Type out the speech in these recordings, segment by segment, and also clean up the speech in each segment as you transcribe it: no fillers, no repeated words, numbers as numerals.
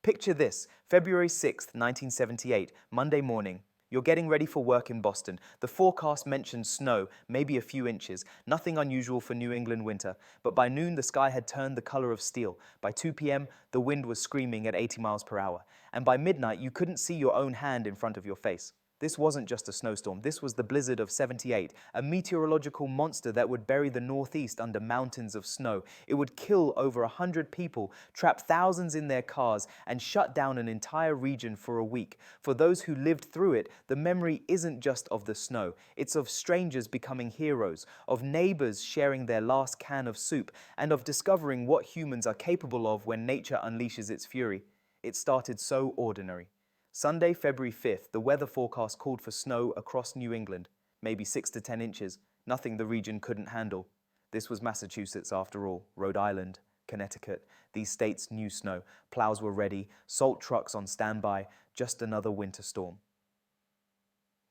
Picture this, February 6th, 1978, Monday morning. You're getting ready for work in Boston. The forecast mentioned snow, maybe a few inches, nothing unusual for New England winter. But by noon, the sky had turned the color of steel. By 2 p.m., the wind was screaming at 80 miles per hour. And by midnight, you couldn't see your own hand in front of your face. This wasn't just a snowstorm, this was the blizzard of '78, a meteorological monster that would bury the Northeast under mountains of snow. It would kill over 100 people, trap thousands in their cars, and shut down an entire region for a week. For those who lived through it, the memory isn't just of the snow, it's of strangers becoming heroes, of neighbors sharing their last can of soup, and of discovering what humans are capable of when nature unleashes its fury. It started so ordinary. Sunday, February 5th, the weather forecast called for snow across New England, maybe 6 to 10 inches, nothing the region couldn't handle. This was Massachusetts after all, Rhode Island, Connecticut. These states knew snow, plows were ready, salt trucks on standby, just another winter storm.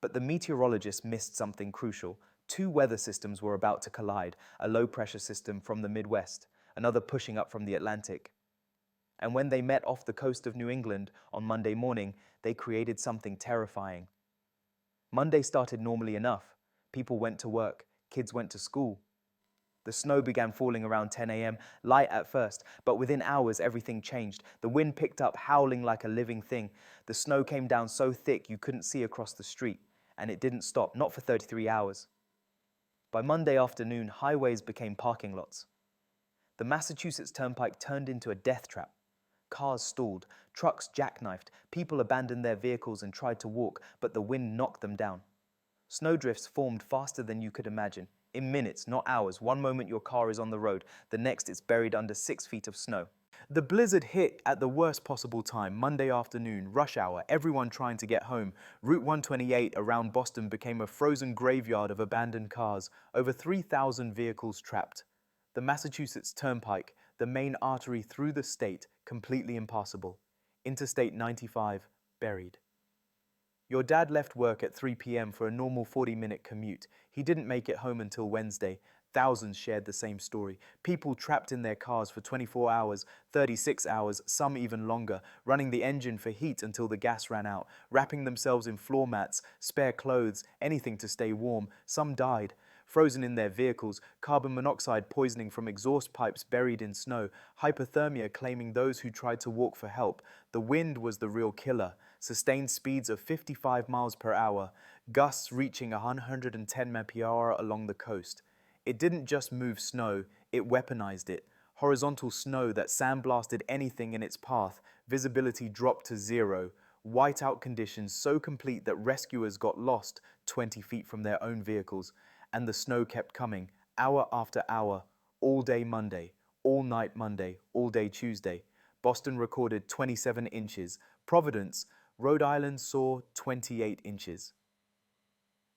But the meteorologists missed something crucial. Two weather systems were about to collide, a low-pressure system from the Midwest, another pushing up from the Atlantic. And when they met off the coast of New England on Monday morning, they created something terrifying. Monday started normally enough. People went to work, kids went to school. The snow began falling around 10 a.m., light at first, but within hours everything changed. The wind picked up, howling like a living thing. The snow came down so thick you couldn't see across the street, and it didn't stop, not for 33 hours. By Monday afternoon, highways became parking lots. The Massachusetts Turnpike turned into a death trap. Cars stalled, trucks jackknifed, people abandoned their vehicles and tried to walk, but the wind knocked them down. Snowdrifts formed faster than you could imagine. In minutes, not hours, one moment your car is on the road, the next it's buried under 6 feet of snow. The blizzard hit at the worst possible time, Monday afternoon, rush hour, everyone trying to get home. Route 128 around Boston became a frozen graveyard of abandoned cars, over 3,000 vehicles trapped. The Massachusetts Turnpike, the main artery through the state, completely impassable. Interstate 95, buried. Your dad left work at 3 p.m. for a normal 40-minute commute. He didn't make it home until Wednesday. Thousands shared the same story. People trapped in their cars for 24 hours, 36 hours, some even longer, running the engine for heat until the gas ran out, wrapping themselves in floor mats, spare clothes, anything to stay warm. Some died. Frozen in their vehicles, carbon monoxide poisoning from exhaust pipes buried in snow, hypothermia claiming those who tried to walk for help. The wind was the real killer. Sustained speeds of 55 miles per hour, gusts reaching 110 mph along the coast. It didn't just move snow, it weaponized it. Horizontal snow that sandblasted anything in its path, visibility dropped to zero. Whiteout conditions so complete that rescuers got lost 20 feet from their own vehicles. And the snow kept coming, hour after hour, all day Monday, all night Monday, all day Tuesday. Boston recorded 27 inches. Providence, Rhode Island saw 28 inches.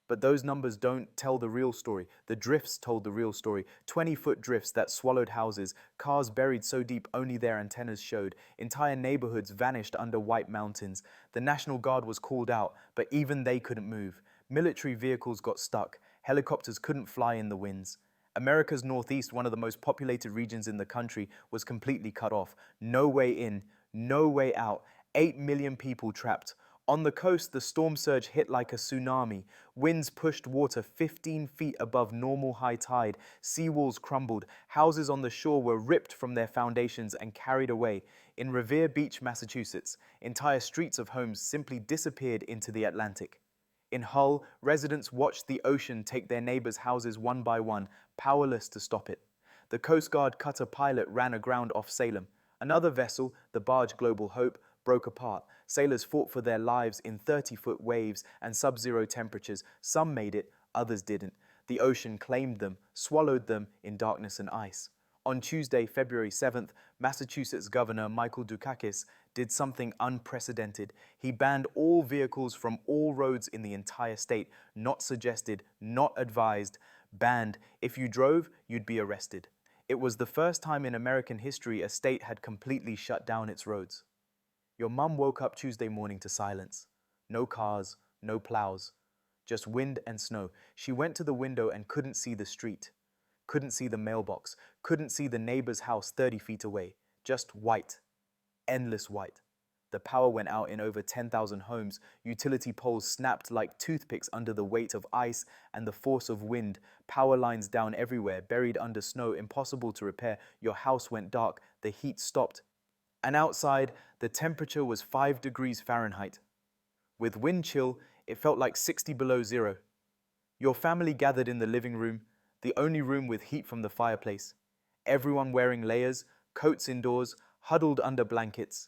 But those numbers don't tell the real story. The drifts told the real story. 20-foot drifts that swallowed houses, cars buried so deep only their antennas showed. Entire neighborhoods vanished under white mountains. The National Guard was called out, but even they couldn't move. Military vehicles got stuck. Helicopters couldn't fly in the winds. America's Northeast, one of the most populated regions in the country, was completely cut off. No way in, no way out. 8 million people trapped. On the coast, the storm surge hit like a tsunami. Winds pushed water 15 feet above normal high tide. Seawalls crumbled. Houses on the shore were ripped from their foundations and carried away. In Revere Beach, Massachusetts, entire streets of homes simply disappeared into the Atlantic. In Hull, residents watched the ocean take their neighbors' houses one by one, powerless to stop it. The Coast Guard cutter Pilot ran aground off Salem. Another vessel, the barge Global Hope, broke apart. Sailors fought for their lives in 30-foot waves and sub-zero temperatures. Some made it, others didn't. The ocean claimed them, swallowed them in darkness and ice. On Tuesday, February 7th, Massachusetts Governor Michael Dukakis did something unprecedented. He banned all vehicles from all roads in the entire state. Not suggested, not advised, banned. If you drove, you'd be arrested. It was the first time in American history a state had completely shut down its roads. Your mum woke up Tuesday morning to silence. No cars, no plows, just wind and snow. She went to the window and couldn't see the street. Couldn't see the mailbox, couldn't see the neighbor's house 30 feet away. Just white, endless white. The power went out in over 10,000 homes. Utility poles snapped like toothpicks under the weight of ice and the force of wind. Power lines down everywhere, buried under snow, impossible to repair. Your house went dark. The heat stopped. And outside, the temperature was 5 degrees Fahrenheit. With wind chill, it felt like 60 below zero. Your family gathered in the living room, the only room with heat from the fireplace. Everyone wearing layers, coats indoors, huddled under blankets.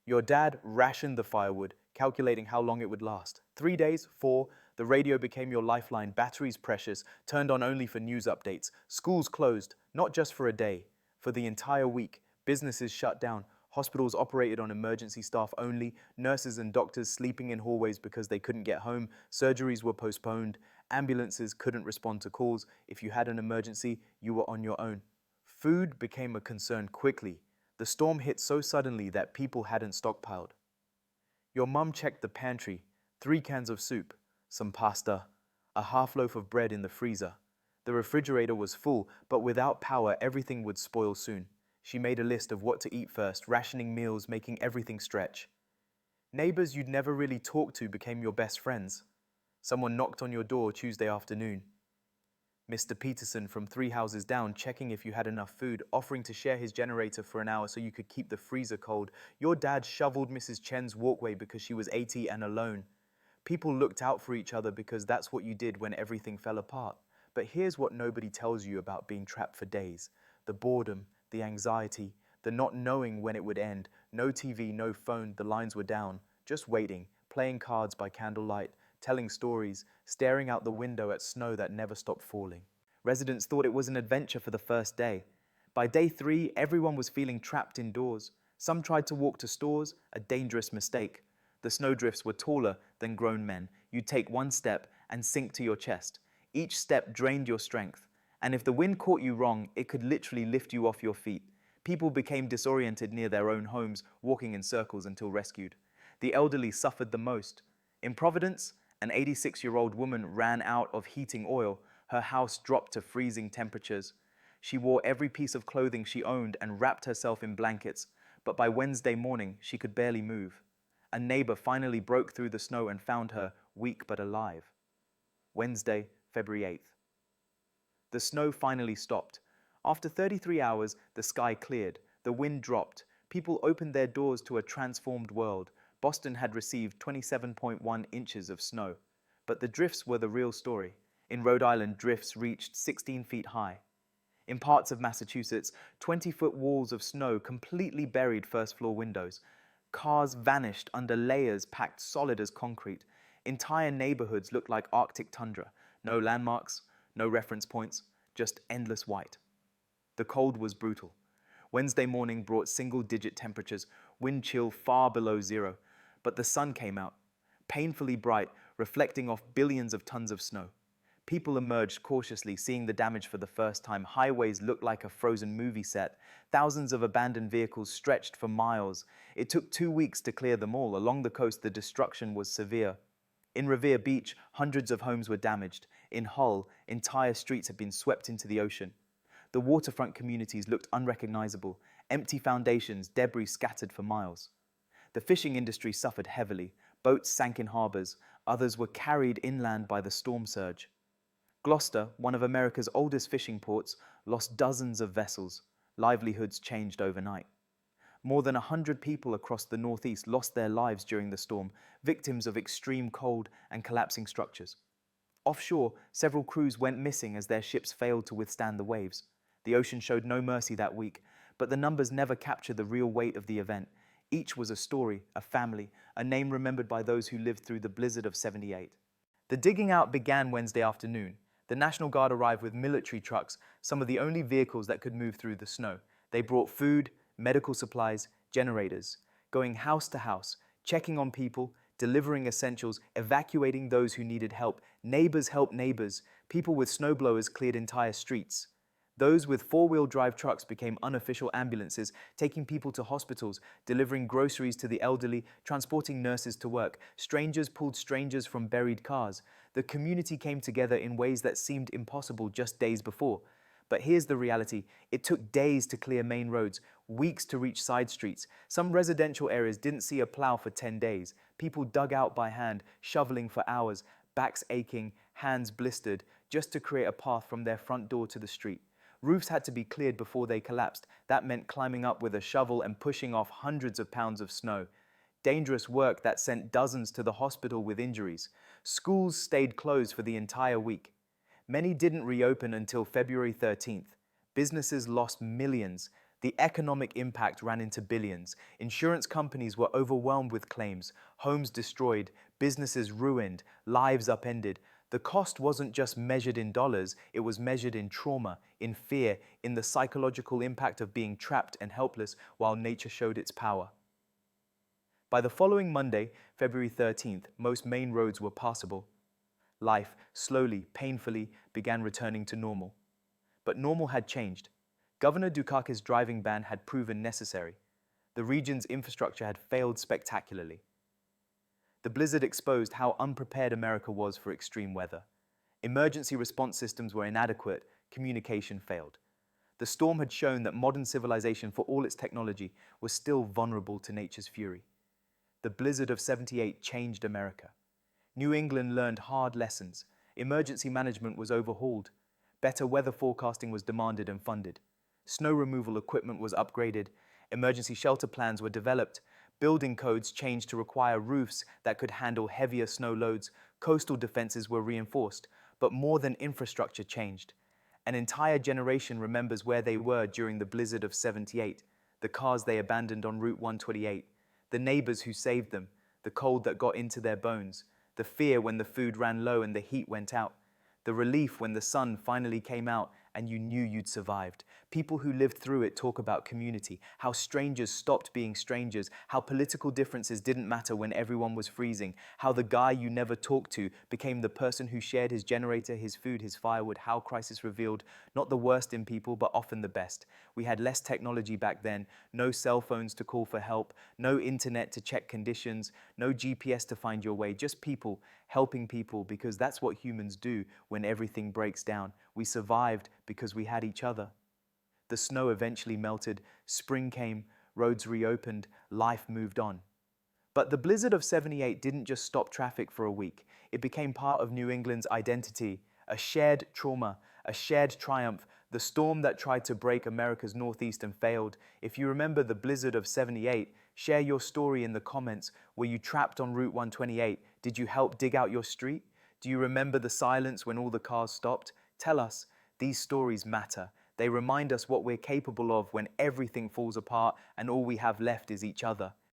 Your dad rationed the firewood, calculating how long it would last. 3 days, 4, the radio became your lifeline, batteries precious, turned on only for news updates. Schools closed, not just for a day, for the entire week. Businesses shut down, hospitals operated on emergency staff only, nurses and doctors sleeping in hallways because they couldn't get home, surgeries were postponed, ambulances couldn't respond to calls. If you had an emergency, you were on your own. Food became a concern quickly. The storm hit so suddenly that people hadn't stockpiled. Your mum checked the pantry, 3 cans of soup, some pasta, a half loaf of bread in the freezer. The refrigerator was full, but without power, everything would spoil soon. She made a list of what to eat first, rationing meals, making everything stretch. Neighbors you'd never really talked to became your best friends. Someone knocked on your door Tuesday afternoon. Mr. Peterson from 3 houses down, checking if you had enough food, offering to share his generator for an hour so you could keep the freezer cold. Your dad shoveled Mrs. Chen's walkway because she was 80 and alone. People looked out for each other because that's what you did when everything fell apart. But here's what nobody tells you about being trapped for days. The boredom, the anxiety, the not knowing when it would end. No TV, no phone, the lines were down. Just waiting, playing cards by candlelight, telling stories, staring out the window at snow that never stopped falling. Residents thought it was an adventure for the first day. By day 3, everyone was feeling trapped indoors. Some tried to walk to stores, a dangerous mistake. The snowdrifts were taller than grown men. You'd take 1 step and sink to your chest. Each step drained your strength. And if the wind caught you wrong, it could literally lift you off your feet. People became disoriented near their own homes, walking in circles until rescued. The elderly suffered the most. In Providence, an 86-year-old woman ran out of heating oil. Her house dropped to freezing temperatures. She wore every piece of clothing she owned and wrapped herself in blankets. But by Wednesday morning, she could barely move. A neighbor finally broke through the snow and found her, weak but alive. Wednesday, February 8th. The snow finally stopped. After 33 hours, the sky cleared. The wind dropped. People opened their doors to a transformed world. Boston had received 27.1 inches of snow. But the drifts were the real story. In Rhode Island, drifts reached 16 feet high. In parts of Massachusetts, 20-foot walls of snow completely buried first-floor windows. Cars vanished under layers packed solid as concrete. Entire neighborhoods looked like Arctic tundra. No landmarks, no reference points, just endless white. The cold was brutal. Wednesday morning brought single-digit temperatures, wind chill far below zero. But the sun came out, painfully bright, reflecting off billions of tons of snow. People emerged cautiously, seeing the damage for the first time. Highways looked like a frozen movie set. Thousands of abandoned vehicles stretched for miles. It took 2 weeks to clear them all. Along the coast, the destruction was severe. In Revere Beach, hundreds of homes were damaged. In Hull, entire streets had been swept into the ocean. The waterfront communities looked unrecognizable. Empty foundations, debris scattered for miles. The fishing industry suffered heavily. Boats sank in harbors. Others were carried inland by the storm surge. Gloucester, one of America's oldest fishing ports, lost dozens of vessels. Livelihoods changed overnight. More than 100 people across the Northeast lost their lives during the storm, victims of extreme cold and collapsing structures. Offshore, several crews went missing as their ships failed to withstand the waves. The ocean showed no mercy that week, but the numbers never captured the real weight of the event. Each was a story, a family, a name remembered by those who lived through the blizzard of '78. The digging out began Wednesday afternoon. The National Guard arrived with military trucks, some of the only vehicles that could move through the snow. They brought food, medical supplies, generators, going house to house, checking on people, delivering essentials, evacuating those who needed help. Neighbors helped neighbors. People with snowblowers cleared entire streets. Those with four-wheel drive trucks became unofficial ambulances, taking people to hospitals, delivering groceries to the elderly, transporting nurses to work. Strangers pulled strangers from buried cars. The community came together in ways that seemed impossible just days before. But here's the reality. It took days to clear main roads, weeks to reach side streets. Some residential areas didn't see a plow for 10 days. People dug out by hand, shoveling for hours, backs aching, hands blistered, just to create a path from their front door to the street. Roofs had to be cleared before they collapsed. That meant climbing up with a shovel and pushing off hundreds of pounds of snow. Dangerous work that sent dozens to the hospital with injuries. Schools stayed closed for the entire week. Many didn't reopen until February 13th. Businesses lost millions. The economic impact ran into billions. Insurance companies were overwhelmed with claims, homes destroyed, businesses ruined, lives upended. The cost wasn't just measured in dollars, it was measured in trauma, in fear, in the psychological impact of being trapped and helpless while nature showed its power. By the following Monday, February 13th, most main roads were passable. Life, slowly, painfully, began returning to normal. But normal had changed. Governor Dukakis' driving ban had proven necessary. The region's infrastructure had failed spectacularly. The blizzard exposed how unprepared America was for extreme weather. Emergency response systems were inadequate, communication failed. The storm had shown that modern civilization, for all its technology, was still vulnerable to nature's fury. The blizzard of '78 changed America. New England learned hard lessons. Emergency management was overhauled. Better weather forecasting was demanded and funded. Snow removal equipment was upgraded. Emergency shelter plans were developed. Building codes changed to require roofs that could handle heavier snow loads. Coastal defenses were reinforced. But more than infrastructure changed. An entire generation remembers where they were during the blizzard of '78, the cars they abandoned on Route 128, the neighbors who saved them, the cold that got into their bones, the fear when the food ran low and the heat went out, the relief when the sun finally came out and you knew you'd survived. People who lived through it talk about community, how strangers stopped being strangers, how political differences didn't matter when everyone was freezing, how the guy you never talked to became the person who shared his generator, his food, his firewood, how crisis revealed not the worst in people, but often the best. We had less technology back then, no cell phones to call for help, no internet to check conditions, no GPS to find your way, just people helping people, because that's what humans do when everything breaks down. We survived because we had each other. The snow eventually melted, spring came, roads reopened, life moved on. But the blizzard of '78 didn't just stop traffic for a week. It became part of New England's identity, a shared trauma, a shared triumph, the storm that tried to break America's Northeast and failed. If you remember the blizzard of '78, share your story in the comments. Were you trapped on Route 128? Did you help dig out your street? Do you remember the silence when all the cars stopped? Tell us. These stories matter. They remind us what we're capable of when everything falls apart and all we have left is each other.